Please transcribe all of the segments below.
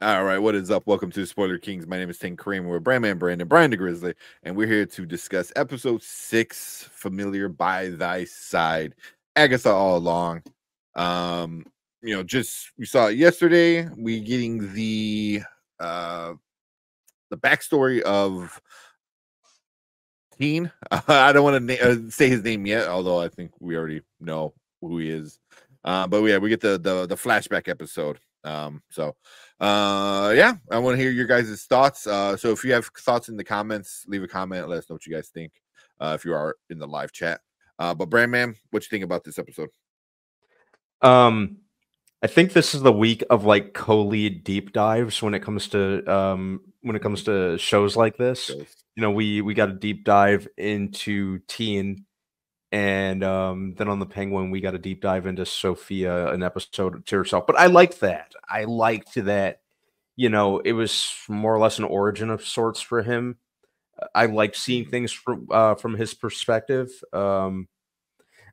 All right, what is up? Welcome to Spoiler Kings. My name is Tank Kareem. We're Brandman Brandon, Brian the Grizzly, and we're here to discuss episode 6, Familiar by Thy Side. Agatha All Along. Just we saw it yesterday. We getting the backstory of Teen. I don't want to say his name yet, although I think we already know who he is. But yeah, we get the flashback episode. Yeah, I want to hear your guys' thoughts. So if you have thoughts in the comments, leave a comment. Let us know what you guys think. If you are in the live chat. But Brandman, what you think about this episode? I think this is the week of like co-lead deep dives when it comes to shows like this. You know, we got a deep dive into Teen, and then on the Penguin we got a deep dive into Sophia, an episode to herself. But I liked that. I liked that. You know, it was more or less an origin of sorts for him. I like seeing things from his perspective,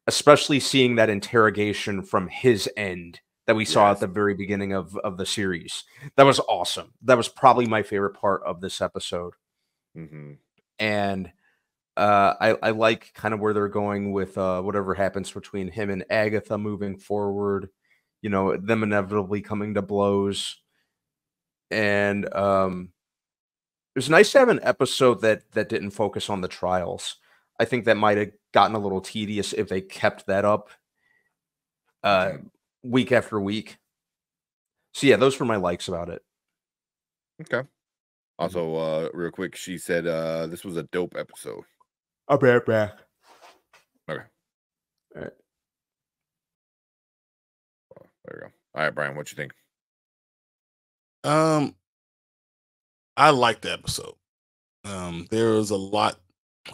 especially seeing that interrogation from his end that we saw at the very beginning of the series. That was awesome. That was probably my favorite part of this episode. And I like kind of where they're going with whatever happens between him and Agatha moving forward. You know, them inevitably coming to blows. And it was nice to have an episode that didn't focus on the trials. I think that might have gotten a little tedious if they kept that up week after week. So yeah, those were my likes about it. Okay. Also, real quick, she said this was a dope episode. I'll be right back. Okay. All right. Well, there we go. All right, Brian, what you think? I liked the episode. There was a lot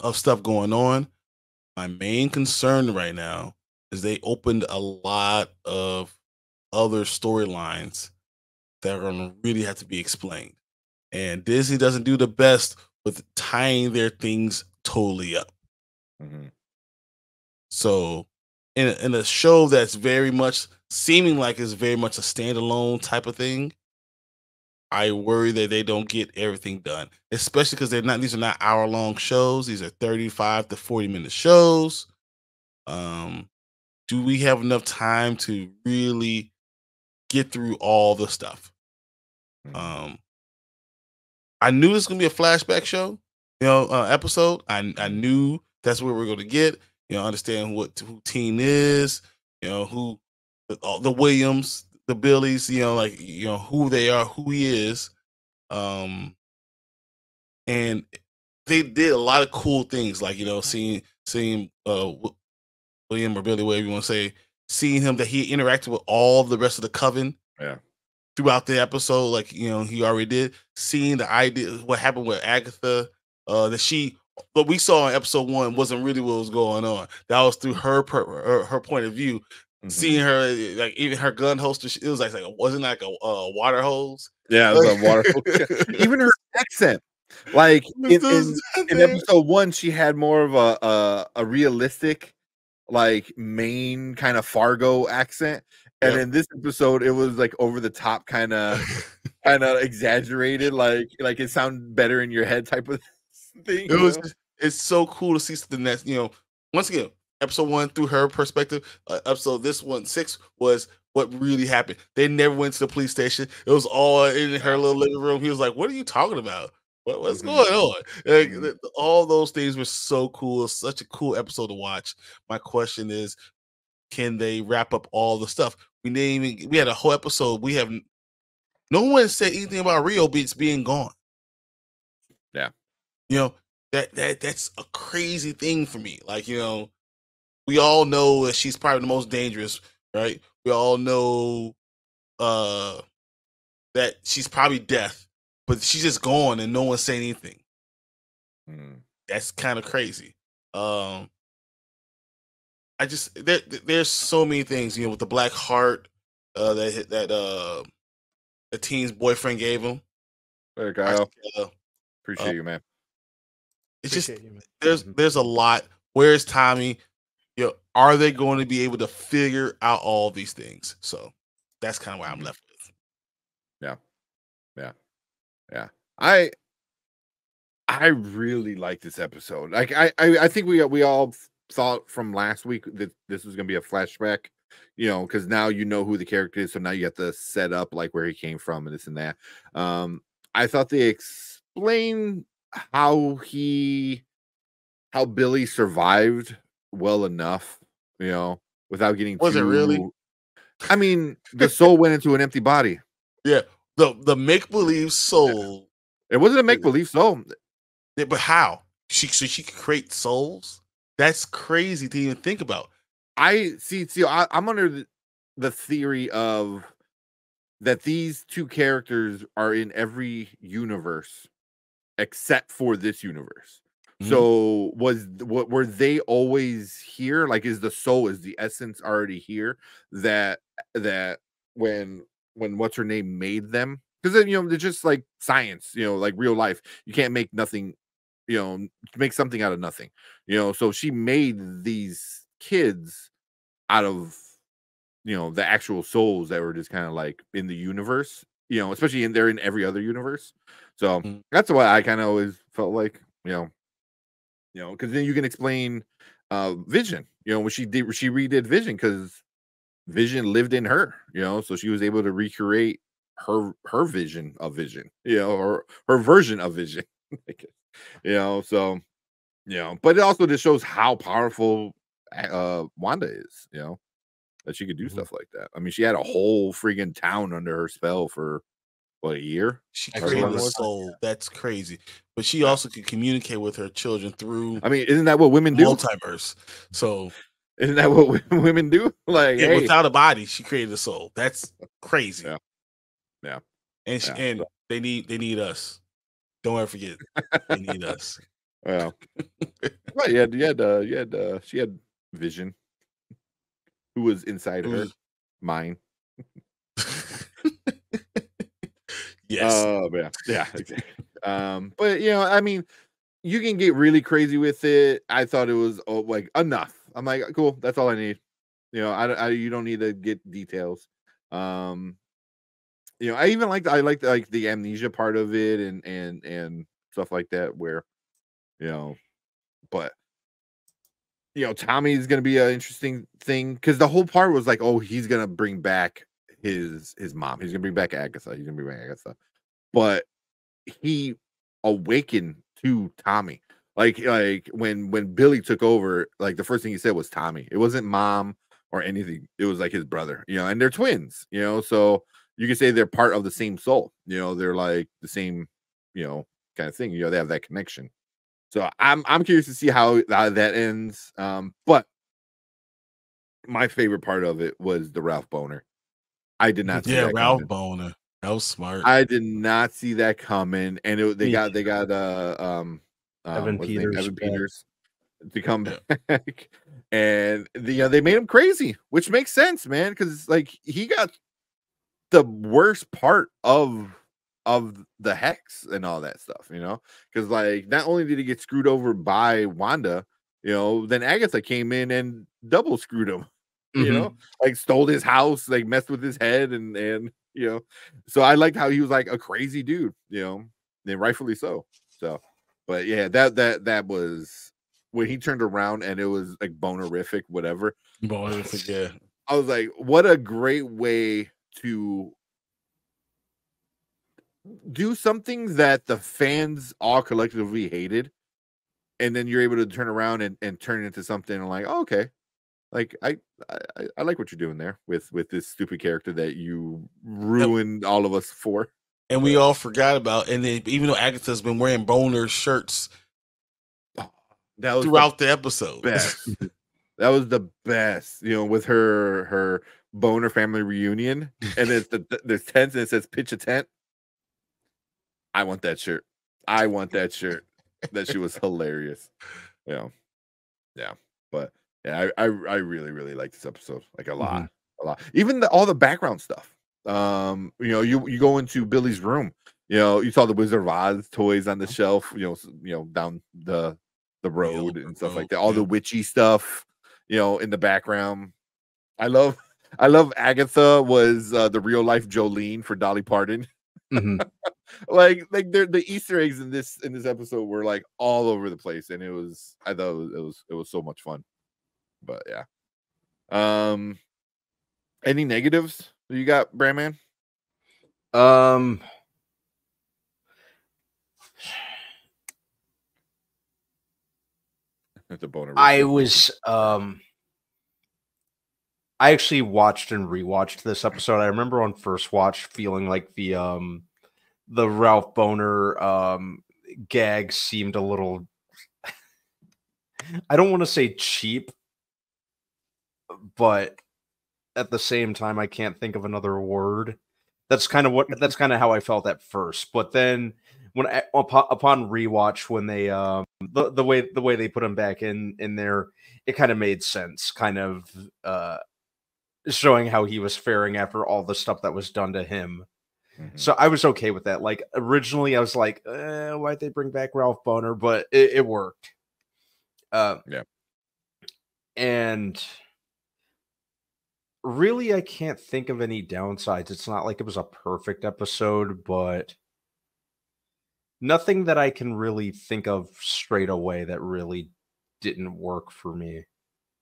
of stuff going on. My main concern right now is they opened a lot of other storylines that are going to really have to be explained. And Disney doesn't do the best with tying their things totally up. So in a show that's very much seeming like it's very much a standalone type of thing, I worry that they don't get everything done, especially because these are not hour-long shows. These are 35 to 40-minute shows. Do we have enough time to really get through all the stuff? I knew this was gonna be a flashback show, episode. I knew that's what we're gonna get. Understand who Teen is, who the Williams, the Billies, who they are, who he is. And they did a lot of cool things, like seeing William or Billy, whatever you want to say, seeing him that he interacted with all the rest of the coven. Throughout the episode, like he already did. Seeing the idea, what happened with Agatha, what we saw in episode 1 wasn't really what was going on. That was through her point of view. Seeing her, like even her gun holster, it was like wasn't like a water hose. Yeah, it was a water hose. Even her accent, like in episode 1, she had more of a realistic, like Maine kind of Fargo accent. And in this episode, it was like over the top, kind of exaggerated, like it sounded better in your head type of thing. It's so cool to see something that's once again, episode 1 through her perspective. Episode this one 6 was what really happened. They never went to the police station. It was all in her little living room. He was like, "What are you talking about? What's going on?" Like, all those things were so cool. Such a cool episode to watch. My question is, can they wrap up all the stuff? We had a whole episode. We have no one said anything about Rio Beats being gone. Yeah. That's a crazy thing for me. Like, we all know that she's probably the most dangerous, right? We all know that she's probably death, but she's just gone and no one's saying anything. That's kind of crazy. There's so many things, with the black heart that the Teen's boyfriend gave him. There, Kyle. Appreciate you, man. It's there's a lot. Where's Tommy? Are they going to be able to figure out all these things? So that's kind of why I'm left with. Yeah. Yeah. Yeah. I really like this episode. Like I think we all thought from last week that this was gonna be a flashback, because now you know who the character is, so now you have to set up like where he came from and this and that. I thought they explained how Billy survived well enough, without getting Was it really? I mean, the soul went into an empty body. Yeah, the make believe soul. It wasn't a make believe soul. Yeah, but how? She could create souls? That's crazy to even think about. I'm under the theory of that these two characters are in every universe except for this universe. Mm-hmm. So were they always here? Like, is the essence already here that when what's her name made them? Because then they're just like science, like real life. You can't make nothing, make something out of nothing. So she made these kids out of the actual souls that were just kind of like in the universe, especially they're in every other universe. So that's why I kind of always felt like, because then you can explain Vision, when she redid Vision, because Vision lived in her, so she was able to recreate her vision of Vision, or her version of Vision. So but it also just shows how powerful Wanda is, that she could do stuff like that. I mean, she had a whole freaking town under her spell for what, a year? She created a soul. That's crazy. But she also could communicate with her children through. I mean, isn't that what women do? Multiverse. So isn't that what women do? Like, yeah, without a body, she created a soul. That's crazy. Yeah. And they need us. Don't ever forget, they need us. Well, right. She had Vision, who was inside her mind. Yes. Yeah, exactly. But I mean, you can get really crazy with it. I thought it was like enough. I'm like, cool, that's all I need. You don't need to get details. I even liked like the amnesia part of it and stuff like that, where but Tommy's gonna be an interesting thing, because the whole part was like, oh, he's gonna bring back his mom. He's gonna bring back Agatha. But he awakened to Tommy. Like when Billy took over, like the first thing he said was Tommy. It wasn't mom or anything. It was like his brother, and they're twins, so you can say they're part of the same soul. They're like the same, kind of thing. They have that connection. So I'm curious to see how that ends. But my favorite part of it was the Ralph Boner. I did not see that Ralph coming. Boner. That was smart. I did not see that coming, and they got Evan Peters to come back, and they made him crazy, which makes sense, man, because like he got the worst part of the hex and all that stuff, because like not only did he get screwed over by Wanda, then Agatha came in and double screwed him, like stole his house, like messed with his head, and so I liked how he was like a crazy dude, and rightfully so. So, but yeah, that was when he turned around and it was like bonerific, whatever. Bonerific, yeah. I was like, what a great way to do something that the fans all collectively hated, and then you're able to turn around and turn it into something like, oh, okay, like I like what you're doing there with this stupid character that you ruined all of us for, and we all forgot about. And then even though Agatha's been wearing Boner shirts that was throughout the episode, best. That was the best, with her Boner family reunion, and it's there's tents and it says pitch a tent. I want that shirt. That she was hilarious. Yeah. But yeah, I really, really like this episode. Like a lot. Even all the background stuff. You go into Billy's room. You saw the Wizard of Oz toys on the shelf. Down the road and stuff like that. All the witchy stuff. In the background. I love Agatha was the real life Jolene for Dolly Parton. like the Easter eggs in this episode were like all over the place, and I thought it was so much fun. But yeah. Any negatives you got, Brandman? The boner. I actually watched and rewatched this episode. I remember on first watch feeling like the Ralph Boner gag seemed a little I don't want to say cheap, but at the same time I can't think of another word. That's kind of how I felt at first. But then when upon rewatch, when they the way they put him back in there, it kind of made sense, kind of showing how he was faring after all the stuff that was done to him. So I was okay with that. Like originally I was like, why'd they bring back Ralph Boner? But it worked. Yeah. And really I can't think of any downsides. It's not like it was a perfect episode, but nothing that I can really think of straight away that really didn't work for me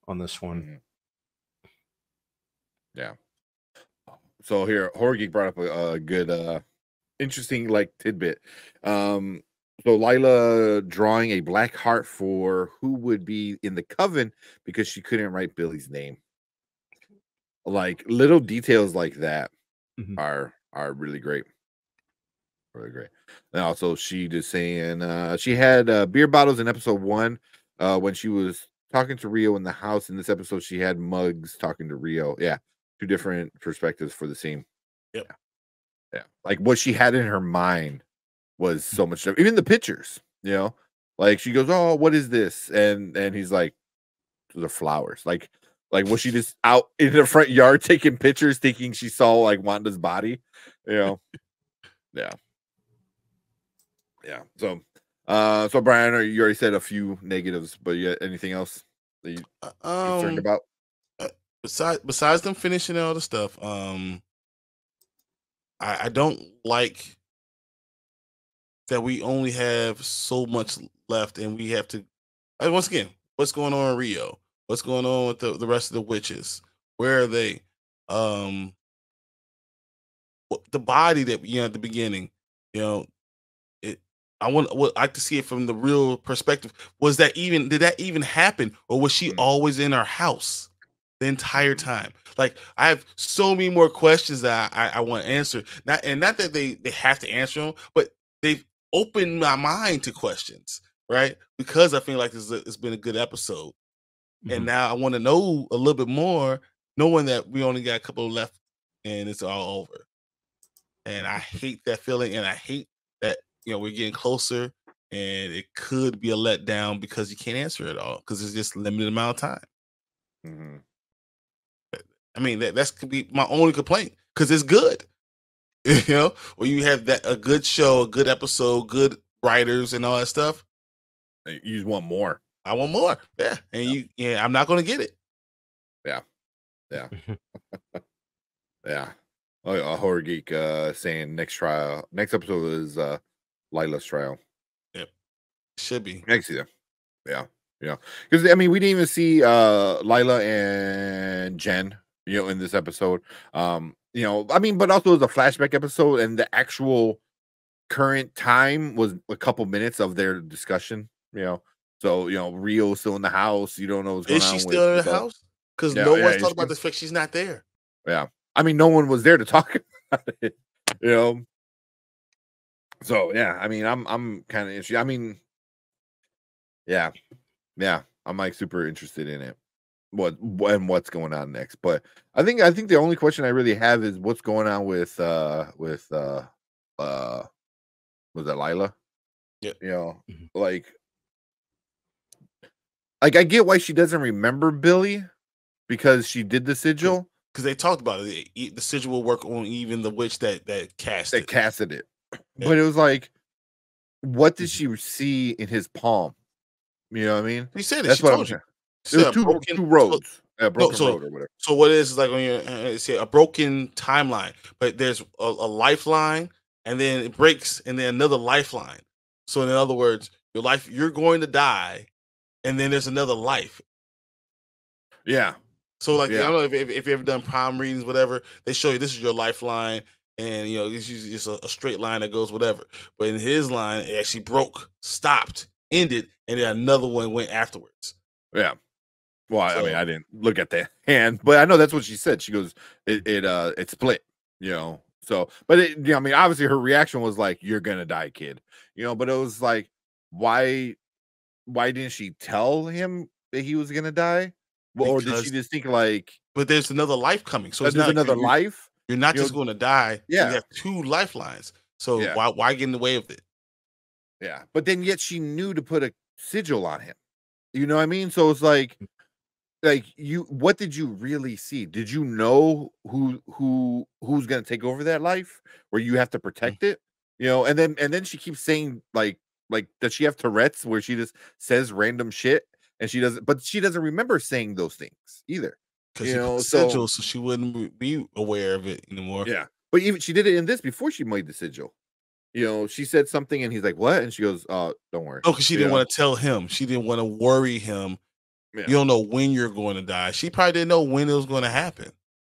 on this one. Yeah. So here, Horror Geek brought up a good, interesting like tidbit. So Lila drawing a black heart for who would be in the coven because she couldn't write Billy's name. Like little details like that are really great. Really great. And also, she just saying she had beer bottles in episode 1 when she was talking to Rio in the house. In this episode, she had mugs talking to Rio. Yeah, 2 different perspectives for the scene. Yep. Yeah. Like what she had in her mind was so much stuff. Even the pictures, like she goes, "Oh, what is this?" And he's like, "The flowers." Like was she just out in the front yard taking pictures, thinking she saw like Wanda's body? Yeah. Yeah. So Brian, you already said a few negatives, but anything else that you concerned about? Besides them finishing all the stuff, I don't like that we only have so much left, and we have to. Once again, what's going on in Rio? What's going on with the rest of the witches? Where are they? The body that at the beginning, I would like to see it from the real perspective. Did that even happen, or was she always in her house the entire time? Like, I have so many more questions that I want answered. Not that they have to answer them, but they've opened my mind to questions, right? Because I feel like it's been a good episode, and now I want to know a little bit more, knowing that we only got a couple left and it's all over. And I hate that feeling, and I hate that we're getting closer, and it could be a letdown because you can't answer it all because it's just limited amount of time. I mean, that could be my only complaint because it's good. When you have a good show, a good episode, good writers, and all that stuff. You just want more. I want more. Yeah, and I'm not going to get it. Yeah. Yeah. Oh, a Horror Geek saying next episode is Lila's trial. Yep, should be next year. Yeah. Because I mean, we didn't even see Lila and Jen, in this episode. I mean, but also it was a flashback episode, and the actual current time was a couple minutes of their discussion. So Rio's still in the house. You don't know what's going on. Is she still in the house? Because no one's talking about the fact she's not there. Yeah. I mean, no one was there to talk about it, So yeah, I mean, I'm kind of interested. I mean, yeah, I'm like super interested in it. What's going on next? But I think the only question I really have is what's going on with was that Lila? Yeah. Like I get why she doesn't remember Billy because she did the sigil. Because they talked about it. The sigil will work on even the witch that casted it. Yeah. But it was like, what did she see in his palm? You know what I mean? He said it. That's she what told you. There's two roads. A broken road or whatever. So what is like on your a broken timeline, but there's a lifeline and then it breaks, and then another lifeline. So in other words, you're going to die, and then there's another life. Yeah. So like, I don't know if you ever done palm readings, whatever, they show you this is your lifeline, and it's usually just a straight line that goes whatever. But in his line, it actually broke, stopped, ended, and then another one went afterwards. Yeah. Well, I mean, I didn't look at the hand, but I know that's what she said. She goes, it split, So, but I mean, obviously her reaction was like, "You're gonna die, kid," But it was like, why didn't she tell him that he was gonna die? Well, or did she just think like, but there's another life coming, so it's there's not another life. You're not just going to die. Yeah, you have two lifelines. So why get in the way of it? Yeah, but then yet she knew to put a sigil on him. You know what I mean? So it's like what did you really see? Did you know who's gonna take over that life where you have to protect it? And then she keeps saying like does she have Tourette's where she just says random shit and she doesn't remember saying those things either. Because sigil, so she wouldn't be aware of it anymore. Yeah, but even she did it in this before she made the sigil. She said something and he's like, "What?" And she goes, "Don't worry." Oh, because she didn't want to tell him. She didn't want to worry him. Yeah. You don't know when you're going to die. She probably didn't know when it was going to happen.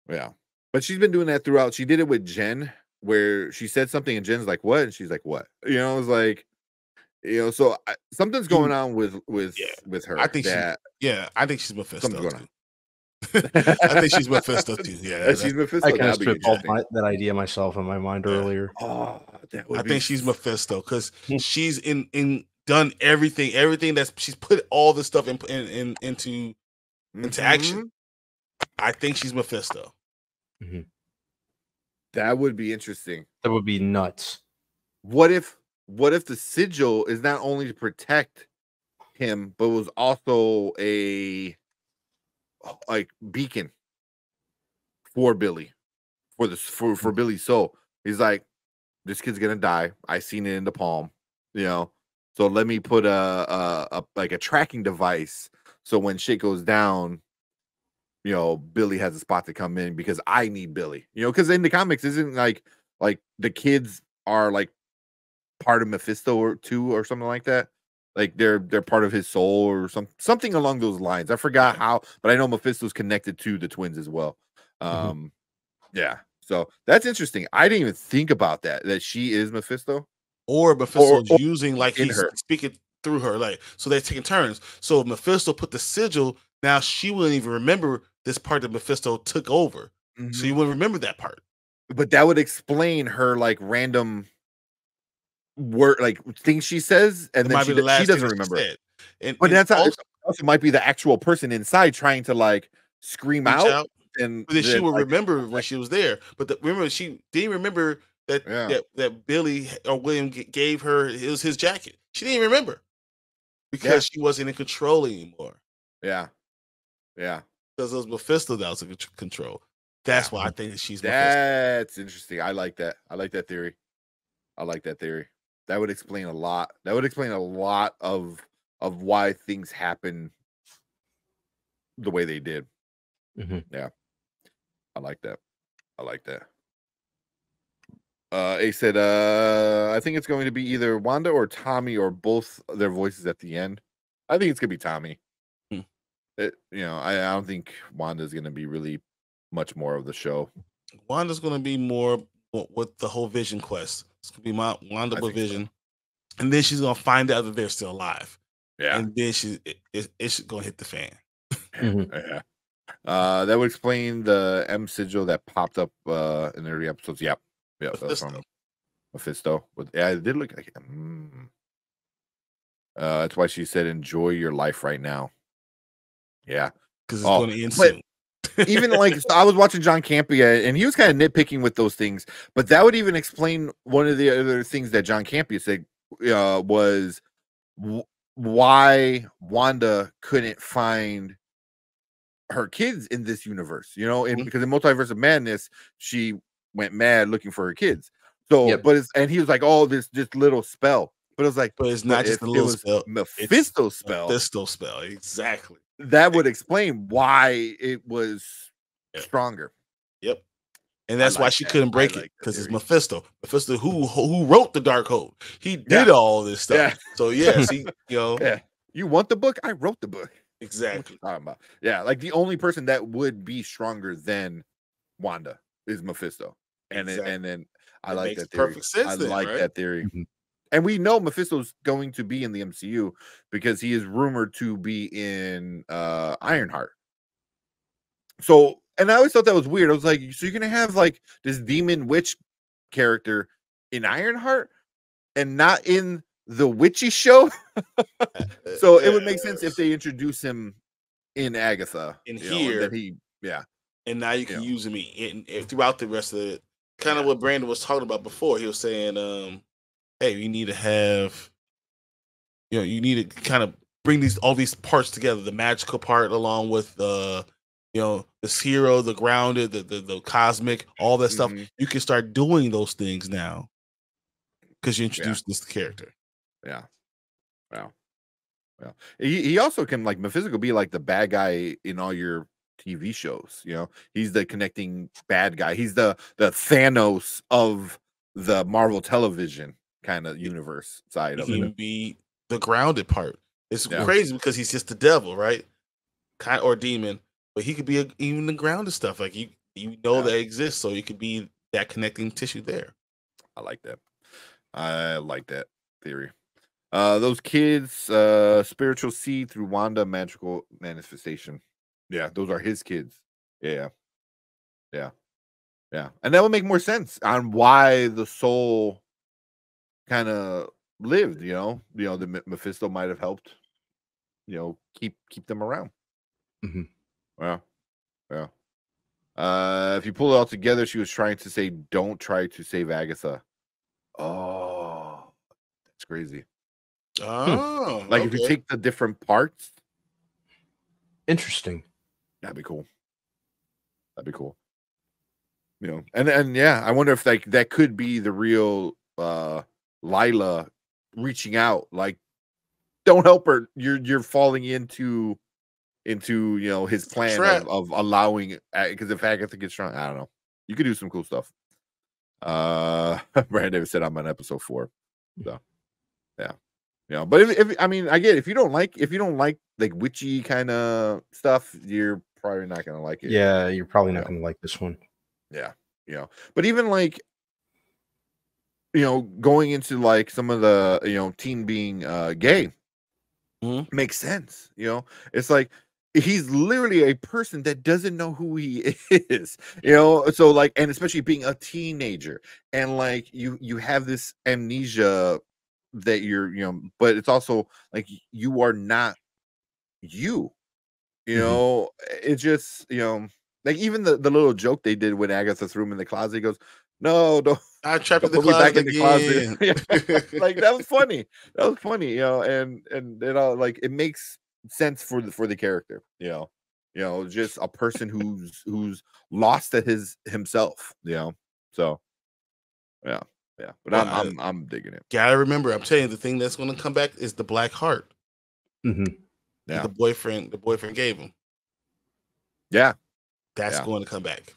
Yeah. But she's been doing that throughout. She did it with Jen, where she said something and Jen's like, "What?" And she's like, "What?" It was like, so something's going on with her. I think I think she's Mephisto. Something's going on. I think she's Mephisto too. Yeah, she's Mephisto. I kind of spitballed that idea myself in my mind earlier. Oh, I think she's Mephisto because she's done everything that's she's put all this stuff into action. I think she's Mephisto. Mm-hmm. That would be interesting. That would be nuts. What if the sigil is not only to protect him, but was also a beacon for Billy, for Billy's soul? He's like, this kid's gonna die. I seen it in the palm, So let me put a tracking device so when shit goes down, Billy has a spot to come in because I need Billy. Because in the comics, isn't like the kids are like part of Mephisto or something like that. Like they're part of his soul or something along those lines. I forgot how, but I know Mephisto's connected to the twins as well. Yeah. So that's interesting. I didn't even think about that she is Mephisto. Or Mephisto's using like he's speaking through her, like so they're taking turns. So if Mephisto put the sigil, now she wouldn't even remember this part that Mephisto took over. So you wouldn't remember that part. But that would explain her like random word, like things she says, and then she doesn't remember. But that's also might be the actual person inside trying to like scream out. And but then she would remember when she was there. But remember, she didn't remember that Billy or William gave her his jacket. She didn't remember because she wasn't in control anymore. Yeah. Because it was Mephisto that was in control. That's why I think that she's Mephisto. That's interesting. I like that. I like that theory. That would explain a lot. That would explain a lot of why things happen the way they did. Yeah. I like that. A said, I think it's going to be either Wanda or Tommy or both their voices at the end. I think it's gonna be Tommy. I don't think Wanda's gonna be really much more of the show. Wanda's gonna be more with the whole Vision quest. It's gonna be Wanda with Vision, and then she's gonna find out that they're still alive. Yeah, and then it's gonna hit the fan. Yeah. That would explain the M sigil that popped up in the early episodes. Yep. That's from Mephisto. It did look like it. That's why she said, "Enjoy your life right now." Yeah, because it's going to end soon. Even like I was watching John Campea, and he was kind of nitpicking with those things. But that would even explain one of the other things that John Campea said was why Wanda couldn't find her kids in this universe, because in Multiverse of Madness, she went mad looking for her kids. So, and he was like, "Oh, this little spell," but it was like, but it's not just a little spell. Mephisto spell. Mephisto spell, exactly. That would explain why it was stronger. Yep. And that's why she couldn't break it, because it's Mephisto. Mephisto, who wrote the Darkhold. He did all this stuff. Yeah. So yes, he, Yeah. You want the book? I wrote the book. Exactly. What you talking about? Yeah, like the only person that would be stronger than Wanda is Mephisto. And then I like that theory. Perfect sense. I like that theory. And we know Mephisto's going to be in the MCU because he is rumored to be in Ironheart. So, and I always thought that was weird. I was like, so you're gonna have like this demon witch character in Ironheart and not in the witchy show? So it would make sense if they introduce him in Agatha in here. And now you can use him in throughout the rest of it. Kind of what Brandon was talking about before. He was saying, hey, you need to have, you need to kind of bring all these parts together, the magical part along with this hero, the grounded, the cosmic, all that stuff. You can start doing those things now because you introduced this character. Yeah. He also can, like, Mephisto be like the bad guy in all your TV shows. He's the connecting bad guy. He's the Thanos of the Marvel television kind of universe side of it. He can be the grounded part. It's crazy because he's just the devil, right? Or demon. But he could be even the grounded stuff. Like you that exists, so it could be that connecting tissue there. I like that. I like that theory. Those kids, spiritual seed through Wanda, magical manifestation. Yeah, those are his kids. Yeah. And that would make more sense on why the soul kind of lived. The Mephisto might have helped. Keep them around. Yeah. If you pull it all together, she was trying to say, "Don't try to save Agatha." Oh, that's crazy. Oh, like if you take the different parts. Interesting. That'd be cool. And I wonder if that could be the real Lila reaching out, like, don't help her. You're falling into his plan of allowing, because if Agatha gets strong, I don't know. You could do some cool stuff. Brandon Davis said I'm on episode 4. So but if I mean, I get it. If you don't like like witchy kind of stuff, you're probably not gonna like it. Yeah, you're probably not gonna like this one. Yeah. But even like going into like some of the teen being gay makes sense. It's like he's literally a person that doesn't know who he is. So like, and especially being a teenager, and like you have this amnesia that you're but it's also like you are not you. It's just like even the little joke they did when Agatha threw him in the closet. He goes, "No, don't. I trapped in the closet back in the closet." Like that was funny. And it all, like, it makes sense for the character. Just a person who's lost at himself. So but I'm digging it. Gotta remember, I'm telling you, the thing that's going to come back is the Black Heart. The boyfriend gave him. Yeah, that's going to come back.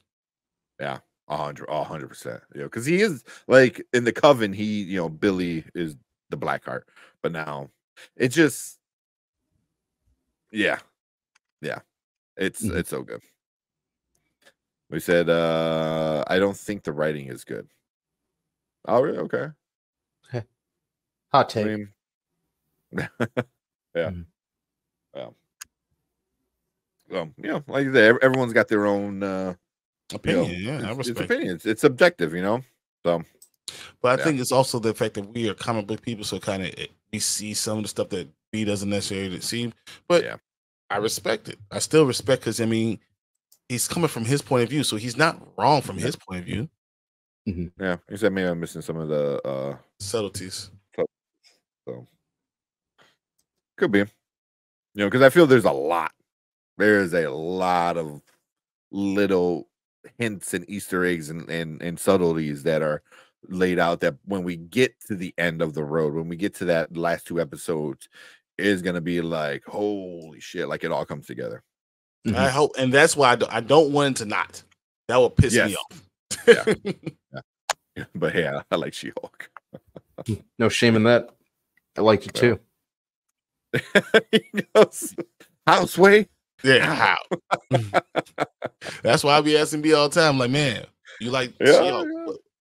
Yeah, 100%. Because he is like in the Coven. He, Billy is the Black Heart, but now it just, it's so good. We said, I don't think the writing is good. Oh, really? Okay. Hot take. Yeah. Like I said, everyone's got their own opinion. I respect it's opinions. It's subjective, So, but I think it's also the fact that we are comic book people, so kind of we see some of the stuff that B doesn't necessarily see. But I respect it. I still respect, because I mean, he's coming from his point of view, so he's not wrong from his point of view. Yeah, he said maybe I'm missing some of the subtleties. So could be, because I feel there's a lot of little hints and Easter eggs and subtleties that are laid out, that when we get to the end of the road, when we get to that last 2 episodes, is going to be like, holy shit, like it all comes together. I hope, and that's why I don't want it to not. That will piss me off. Yeah. Yeah. But yeah, I like She-Hulk. No shame in that. I like you too. He goes, Houseway. Yeah, how? That's why I be asking B all the time. Like, man, you like She-Hulk?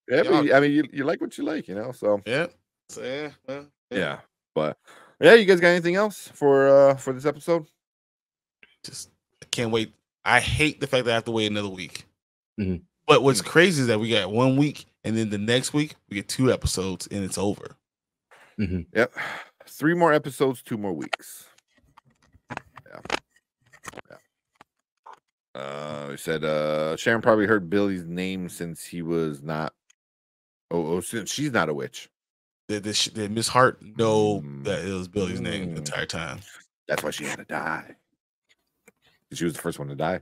Yeah, but I mean, you like what you like, you know. So yeah, so yeah. But yeah, you guys got anything else for this episode? Just I can't wait. I hate the fact that I have to wait another week. Mm-hmm. But what's crazy is that we got 1 week, and then the next week we get 2 episodes, and it's over. Mm-hmm. Yep, 3 more episodes, 2 more weeks. He said Sharon probably heard Billy's name since he was not. Since she's not a witch. Did Miss Hart know that it was Billy's name the entire time? That's why she had to die. She was the first one to die.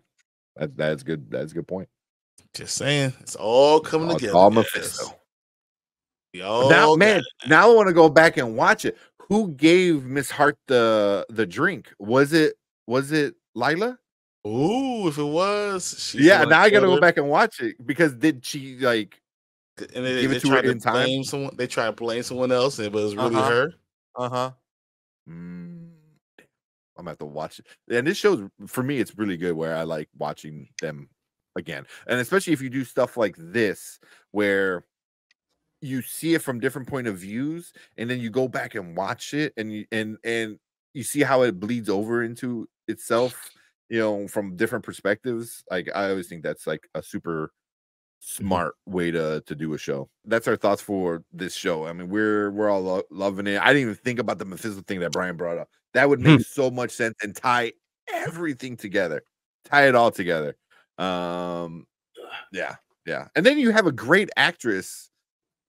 That's good. That's a good point. Just saying, it's all coming together. It's all Mephisto. Now, man, now I want to go back and watch it. Who gave Miss Hart the drink? Was it Lila? Ooh, if it was, now I gotta go back and watch it because did she like? And they try to blame someone. They try to blame someone else, but it was really her. I'm gonna have to watch it. And this shows for me, it's really good. Where I like watching them again, and especially if you do stuff like this, where you see it from different point of views, and then you go back and watch it, and you see how it bleeds over into itself. You know, from different perspectives. Like I always think that's like a super smart way to do a show. That's our thoughts for this show. I mean, we're all loving it. I didn't even think about the Mephisto thing that Brian brought up. That would make so much sense and tie everything together. Tie it all together. Yeah. And then you have a great actress.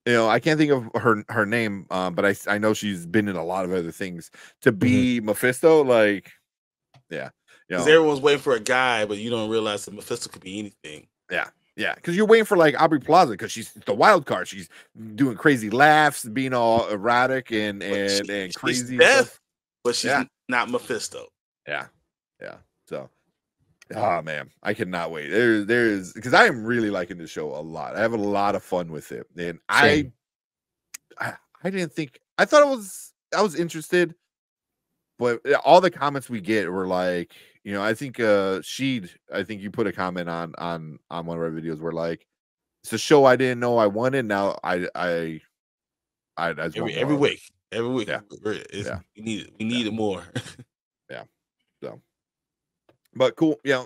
You know, I can't think of her name, but I know she's been in a lot of other things to be Mephisto. Like, yeah. Because everyone's waiting for a guy, but you don't realize that Mephisto could be anything. Yeah, because you're waiting for like Aubrey Plaza because she's the wild card. She's doing crazy laughs, being all erratic and crazy. Death, but she's not Mephisto. Yeah. So, oh man, I cannot wait. There's because I am really liking this show a lot. I have a lot of fun with it, and I didn't think I thought I was interested. But all the comments we get were like, you know, I think Sheed, I think you put a comment on one of our videos where like it's a show I didn't know I wanted. Now I every week. Yeah. We need it more. Yeah. So, but cool. Yeah.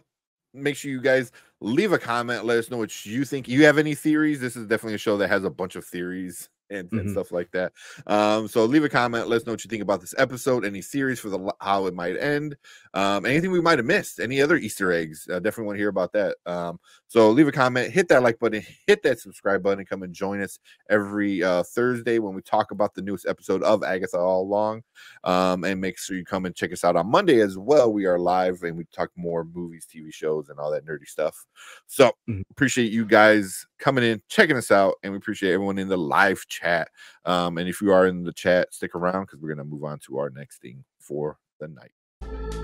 Make sure you guys leave a comment. Let us know what you think. You have any theories? This is definitely a show that has a bunch of theories and stuff like that. So leave a comment. Let us know what you think about this episode. Any theories for how it might end. Anything we might have missed. Any other Easter eggs. Definitely want to hear about that. So leave a comment. Hit that like button. Hit that subscribe button. And come and join us every Thursday when we talk about the newest episode of Agatha All Along. And make sure you come and check us out on Monday as well. We are live and we talk more movies, TV shows, and all that nerdy stuff. So appreciate you guys coming in, checking us out, and we appreciate everyone in the live chat. And if you are in the chat, stick around because we're going to move on to our next thing for the night.